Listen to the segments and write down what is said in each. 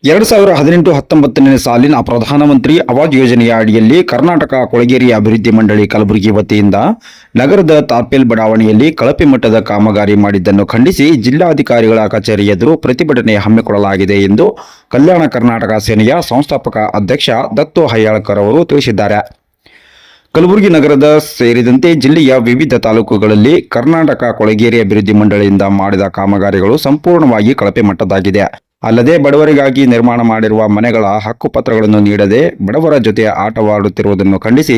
2018-19ನೇ ಸಾಲಿನ ಪ್ರಧಾನಮಂತ್ರಿ ಆವಾಸ್ ಯೋಜನೆಯ ಅಡಿಯಲ್ಲಿ ಕರ್ನಾಟಕ ಕೊಳಗೇರಿ ಅಭಿವೃದ್ಧಿ ಮಂಡಳಿ ಕಲಬುರಗಿ ವತಿಯಿಂದ ನಗರದ ತಾರ್ಪೇಲ್ ಬಡಾವಣೆಯಲ್ಲಿ ಕಳಪೆ ಮಟ್ಟದ ಕಾಮಗಾರಿ ಮಾಡಿದ್ದನ್ನು ಖಂಡಿಸಿ ಜಿಲ್ಲಾಧಿಕಾರಿಗಳ ಕಚೇರಿ ಎದುರು ಪ್ರತಿಭಟನೆ ಹಮ್ಮಿಕೊಳ್ಳಲಾಗಿದೆ ಎಂದು ಕಲ್ಯಾಣ ಕರ್ನಾಟಕ ಸೇನೆಯ ಸಂಸ್ಥಾಪಕ ಅಧ್ಯಕ್ಷ ದತ್ತು ಹಯ್ಯಾಳ್ಕರ್ ಅವರು ತಿಳಿಸಿದ್ದಾರೆ. ಕಲಬುರಗಿ ನಗರದ ಸೇರಿದಂತೆ ಜಿಲ್ಲೆಯ ವಿವಿಧ ತಾಲೂಕುಗಳಲ್ಲಿ ಕರ್ನಾಟಕ ಕೊಳಗೇರಿ ಅಭಿವೃದ್ಧಿ ಮಂಡಳಿಯಿಂದ ಮಾಡಿದ ಕಾಮಗಾರಿಗಳು ಸಂಪೂರ್ಣವಾಗಿ ಕಳಪೆ ಮಟ್ಟದಾಗಿದೆ. ಅಲ್ಲದೆ ಬಡವರಿಗಾಗಿ ನಿರ್ಮಾಣ ಮಾಡಿರುವ ಮನೆಗಳ ಹಕ್ಕುಪತ್ರಗಳನ್ನು ನೀಡದೆ ಬಡವರ ಜೊತೆ ಆಟವಾಡುತ್ತಿರುವುದನ್ನು ಖಂಡಿಸಿ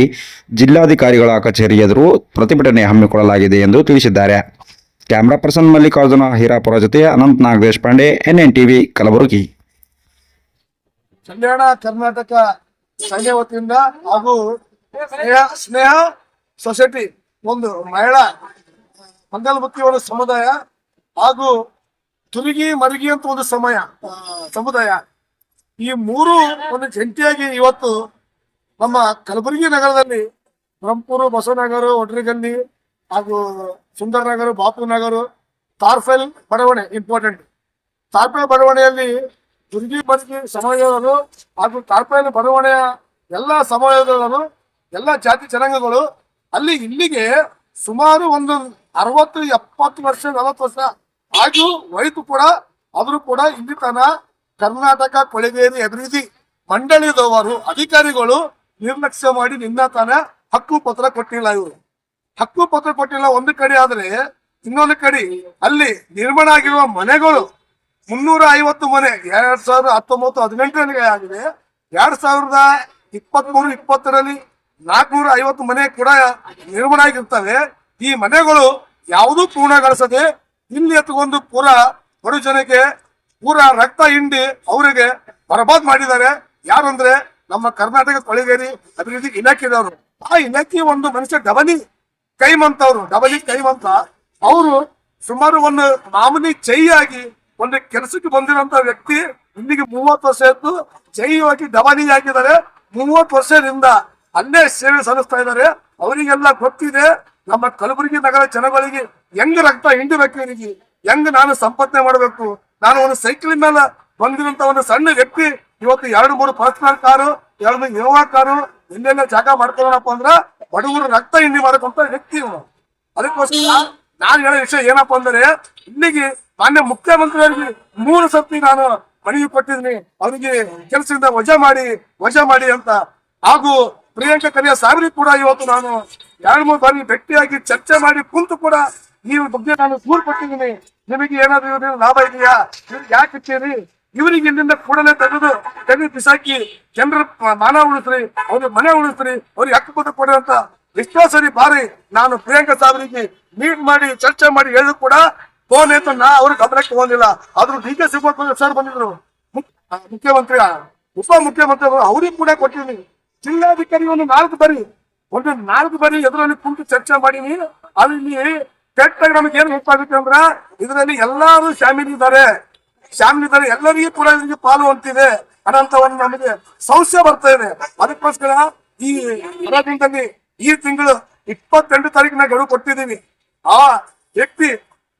ಜಿಲ್ಲಾಧಿಕಾರಿಗಳ ಕಚೇರಿ ಎದುರು ಪ್ರತಿಭಟನೆ ಹಮ್ಮಿಕೊಳ್ಳಲಾಗಿದೆ ಎಂದು ತಿಳಿಸಿದ್ದಾರೆ. ಕ್ಯಾಮರಾ ಪರ್ಸನ್ ಮಲ್ಲಿಕಾರ್ಜುನ ಹೀರಾಪುರ ಜೊತೆ ಅನಂತ್ ನಾಗ್ ದೇಶಪಾಂಡೆ, NNTV, ಕಲಬುರಗಿ. ಕಲ್ಯಾಣ ಕರ್ನಾಟಕ ಸಂಘ ವತಿಯಿಂದ ಹಾಗೂ ಸ್ನೇಹ ಸೊಸೈಟಿ ಒಂದು ಮಹಿಳಾ ಮಂಗಲಮುಖಿಯವರ ಸಮುದಾಯ ಹಾಗೂ ತುರುಗಿ ಮರುಗಿ ಅಂತ ಒಂದು ಸಮುದಾಯ ಈ ಮೂರು ಒಂದು ಜಂಟಿಯಾಗಿ ಇವತ್ತು ನಮ್ಮ ಕಲಬುರಗಿ ನಗರದಲ್ಲಿ ಬ್ರಹ್ಮಪುರ, ಬಸವನಗರ, ಒಡ್ರಿಗಲ್ಲಿ ಹಾಗೂ ಸುಂದರನಗರ, ಬಾಪುನಗರ, ತಾರ್ಪೇಲ್ ಬಡಾವಣೆ ಇಂಪಾರ್ಟೆಂಟ್. ತಾರ್ಪೇಲ್ ಬಡಾವಣೆಯಲ್ಲಿ ತುರುಗಿ ಮರುಗಿ ಸಮಾಜದವರು ಹಾಗೂ ತಾರ್ಪೇಲ್ ಬಡಾವಣೆಯ ಎಲ್ಲ ಸಮಾಜದವರು ಎಲ್ಲ ಜಾತಿ ಜನಾಂಗಗಳು ಅಲ್ಲಿ ಇಲ್ಲಿಗೆ ಸುಮಾರು ಒಂದು 60, 70 ವರ್ಷ, 40 ವರ್ಷ ಹಾಗೂ ವೈತು ಕೂಡ ಅವರು ಕೂಡ ಇಲ್ಲಿ ತನ ಕರ್ನಾಟಕ ಕೊಳಗೇರಿ ಅಭಿವೃದ್ಧಿ ಮಂಡಳಿದವರು ಅಧಿಕಾರಿಗಳು ನಿರ್ಲಕ್ಷ್ಯ ಮಾಡಿ ನಿನ್ನ ತಾನ ಹಕ್ಕು ಪತ್ರ ಕೊಟ್ಟಿಲ್ಲ. ಇವರು ಹಕ್ಕು ಪತ್ರ ಕೊಟ್ಟಿಲ್ಲ ಒಂದು ಕಡೆ, ಆದ್ರೆ ಇನ್ನೊಂದು ಕಡೆ ಅಲ್ಲಿ ನಿರ್ಮಾಣ ಆಗಿರುವ ಮನೆಗಳು 350 ಮನೆ 2019-18 ಆಗಿದೆ. 2023-20ರಲ್ಲಿ 450 ಮನೆ ಕೂಡ ನಿರ್ಮಾಣ ಆಗಿರ್ತವೆ. ಈ ಮನೆಗಳು ಯಾವುದೂ ಪೂರ್ಣಗೊಳಿಸದೆ ಇಲ್ಲಿ ಎತ್ಕೊಂಡು ಪೂರಾ ಬಡ ಜನಕ್ಕೆ ಪೂರಾ ರಕ್ತ ಹಿಂಡಿ ಅವರಿಗೆ ಬರಬಾದ್ ಮಾಡಿದ್ದಾರೆ. ಯಾರು ಅಂದ್ರೆ ನಮ್ಮ ಕರ್ನಾಟಕ ಕೊಳಗೇರಿ ಅಭಿವೃದ್ಧಿ ಇಲಾಖೆದವರು. ಆ ಇಲಾಖೆ ಒಂದು ಮನುಷ್ಯ ಡಬಲಿ ಕೈಮಂತ ಅವರು ಸುಮಾರು ಒಂದು ಮಾಮೂಲಿ ಆಗಿ ಒಂದು ಕೆಲಸಕ್ಕೆ ಬಂದಿರುವಂತ ವ್ಯಕ್ತಿ ಇಲ್ಲಿಗೆ 30 ವರ್ಷ ಇತ್ತು. ಜೈವಾಗಿ ಡಬಲಿ ಹಾಕಿದ್ದಾರೆ. 30 ವರ್ಷದಿಂದ ಅಲ್ಲೇ ಸೇವೆ ಸಲ್ಲಿಸ್ತಾ ಇದ್ದಾರೆ. ಅವರಿಗೆಲ್ಲ ಗೊತ್ತಿದೆ ನಮ್ಮ ಕಲಬುರಗಿ ನಗರ ಜನಗಳಿಗೆ ಹೆಂಗ್ ರಕ್ತ ಹಿಂಡಬೇಕು, ಇವರಿಗೆ ಹೆಂಗ್ ನಾನು ಸಂಪಾದನೆ ಮಾಡಬೇಕು. ನಾನು ಒಂದು ಸೈಕಲ್ ಮೇಲೆ ಬಂದಿರುವಂತ ಒಂದು ಸಣ್ಣ ವ್ಯಕ್ತಿ ಇವತ್ತು 2-3 ಪರ್ಸನಲ್ ಕಾರು, 2 ಇನೋವಾ ಕಾರು ಎಲ್ಲೆಲ್ಲ ಜಾಗ ಮಾಡ್ಕೊಳ್ಳೋಣಪ್ಪ ಅಂದ್ರ ಬಡವರು ರಕ್ತ ಹಿಂಡಿ ಮಾಡಕ್ಕಂತ ವ್ಯಕ್ತಿ ಇವನು. ಅದಕ್ಕೋಸ್ಕರ ನಾನು ಹೇಳೋ ವಿಷಯ ಏನಪ್ಪಾ ಅಂದ್ರೆ, ಇಲ್ಲಿಗೆ ಮಾನ್ಯ ಮುಖ್ಯಮಂತ್ರಿಯವರಿಗೆ 3 ಸರ್ತಿ ನಾನು ಮನವಿ ಕೊಟ್ಟಿದ್ದೀನಿ, ಅವರಿಗೆ ಕೆಲಸದಿಂದ ವಜಾ ಮಾಡಿ ಅಂತ. ಹಾಗೂ ಪ್ರಿಯಾಂಕಾ ಖರ್ಗೆ ಸಾಹೇಬರಿಗೆ ಕೂಡ ಇವತ್ತು ನಾನು 2-3 ಬಾರಿ ಭೇಟಿಯಾಗಿ ಚರ್ಚೆ ಮಾಡಿ ಕುಂತು ಕೂಡ ನೀವು ಬಗ್ಗೆ ನಾನು ದೂರು ಕೊಟ್ಟಿದ್ದೀನಿ. ನಿಮಗೆ ಏನಾದ್ರು ಲಾಭ ಇದೆಯಾ, ಯಾಕೆ ಇರ್ತೀರಿ, ಇವರಿಗೆ ಇಲ್ಲಿಂದ ಕೂಡಲೇ ತೆಗೆದು ಬಿಸಾಕಿ ಜನರ ಮಾನ ಉಳಿಸ್ರಿ, ಅವ್ರಿಗೆ ಮನೆ ಉಳಿಸ್ರಿ, ಅವ್ರಿಗೆ ಹಕ್ಕು ಕೊಡ್ರಿ ಅಂತ ಎಷ್ಟೋ ಸರಿ ಬಾರಿ ನಾನು ಪ್ರಿಯಾಂಕಾ ಸಾಹೇಬರಿಗೆ ಮೀಟ್ ಮಾಡಿ ಚರ್ಚೆ ಮಾಡಿ ಹೇಳಿದ್ರು ಕೂಡ ಫೋನ್ ಅಂತ ಅವ್ರ ಗಮನಕ್ಕೆ ತಗೊಂಡಿಲ್ಲ. ಆದ್ರೂ DK ಶಿವಕುಮಾರ್ ಸರ್ ಬಂದಿದ್ರು, ಮುಖ್ಯಮಂತ್ರಿ ಉಪಮುಖ್ಯಮಂತ್ರಿ ಅವ್ರಿಗೆ ಕೂಡ ಕೊಟ್ಟಿದ್ದೀನಿ. ಜಿಲ್ಲಾಧಿಕಾರಿ ಒಂದು 4 ಬಾರಿ ಎದುರಲ್ಲಿ ಕುಂತು ಚರ್ಚೆ ಮಾಡೀನಿ. ಅಲ್ಲಿ ಕೆಟ್ಟಾಗಿ ನಮಗೆ ಏನ್ ಗೊತ್ತಾಗುತ್ತೆ ಅಂದ್ರ ಇದರಲ್ಲಿ ಎಲ್ಲಾರು ಶಾಮೀಲಿದ್ದಾರೆ, ಎಲ್ಲರಿಗೂ ಕೂಡ ಇದಕ್ಕೆ ಪಾಲು ಅಂತಿದೆ ಅನ್ನೋಂತ ಒಂದು ನಮಗೆ ಸಂಶಯ ಬರ್ತಾ ಇದೆ. ಅದಕ್ಕೋಸ್ಕರ ಈ ದಿನದಲ್ಲಿ ಈ ತಿಂಗಳು 28 ತಾರೀಕಿನ ಗಡುವು ಕೊಟ್ಟಿದ್ದೀವಿ. ಆ ವ್ಯಕ್ತಿ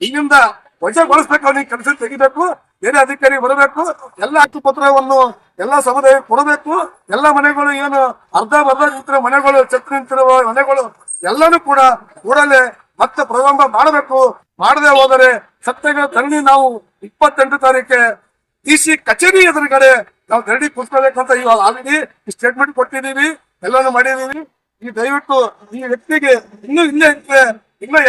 ಇಲ್ಲಿಂದ ವಜಾಗೊಳಿಸ್ಬೇಕು, ಅವನಿಗೆ ಕೆಲಸ ತೆಗಿಬೇಕು, ಬೇರೆ ಅಧಿಕಾರಿ ಬರಬೇಕು, ಎಲ್ಲ ಹಕ್ಕುಪತ್ರವನ್ನು ಎಲ್ಲ ಸಮುದಾಯಕ್ಕೆ ಕೊಡಬೇಕು. ಎಲ್ಲ ಮನೆಗಳು ಏನು ಅರ್ಧ ನಿಂತಿರೋ ಮನೆಗಳು, ಛತ್ರ ನಿಂತಿರುವ ಮನೆಗಳು ಎಲ್ಲಾನು ಕೂಡ ಕೂಡಲೇ ಮತ್ತೆ ಪ್ರಾರಂಭ ಮಾಡಬೇಕು. ಮಾಡದೆ ಹೋದರೆ ಸತ್ಯಗಳ ಧರಣಿ ನಾವು 28 ತಾರೀಕೆ DC ಕಚೇರಿ ಎದುರುಗಡೆ ನಾವು ಧರಣಿ ಕೂತ್ಕೋಬೇಕಂತ ಇವಾಗ ಆಲ್ರೆಡಿ ಸ್ಟೇಟ್ಮೆಂಟ್ ಕೊಟ್ಟಿದ್ದೀವಿ, ಎಲ್ಲಾನು ಮಾಡಿದೀವಿ. ಈ ದಯವಿಟ್ಟು ಈ ವ್ಯಕ್ತಿಗೆ ಇನ್ನೂ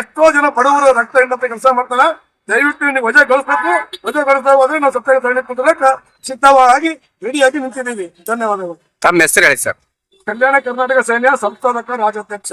ಎಷ್ಟೋ ಜನ ಬಡವರು ರಕ್ತ ಹಿಂಡಂತ ಕೆಲಸ ಮಾಡ್ತಾರ. ದಯವಿಟ್ಟು ನೀವು ವಜಾಗೊಳಿಸ್ತಾ ಹೋದ್ರೆ ನಾವು ಸತ್ಯ ಧರಣಿ ಕೂತ್ಕೊಳ್ಳಕ್ಕೆ ಸಿದ್ಧವಾಗಿ ರೆಡಿಯಾಗಿ ನಿಂತಿದ್ದೀವಿ. ಧನ್ಯವಾದಗಳು. ತಮ್ಮ ಹೆಸರು ಹೇಳಿ ಸರ್. ಕಲ್ಯಾಣ ಕರ್ನಾಟಕ ಸೇನೆಯ ಸಂಸ್ಥಾಪಕ ರಾಜ್ಯಾಧ್ಯಕ್ಷ.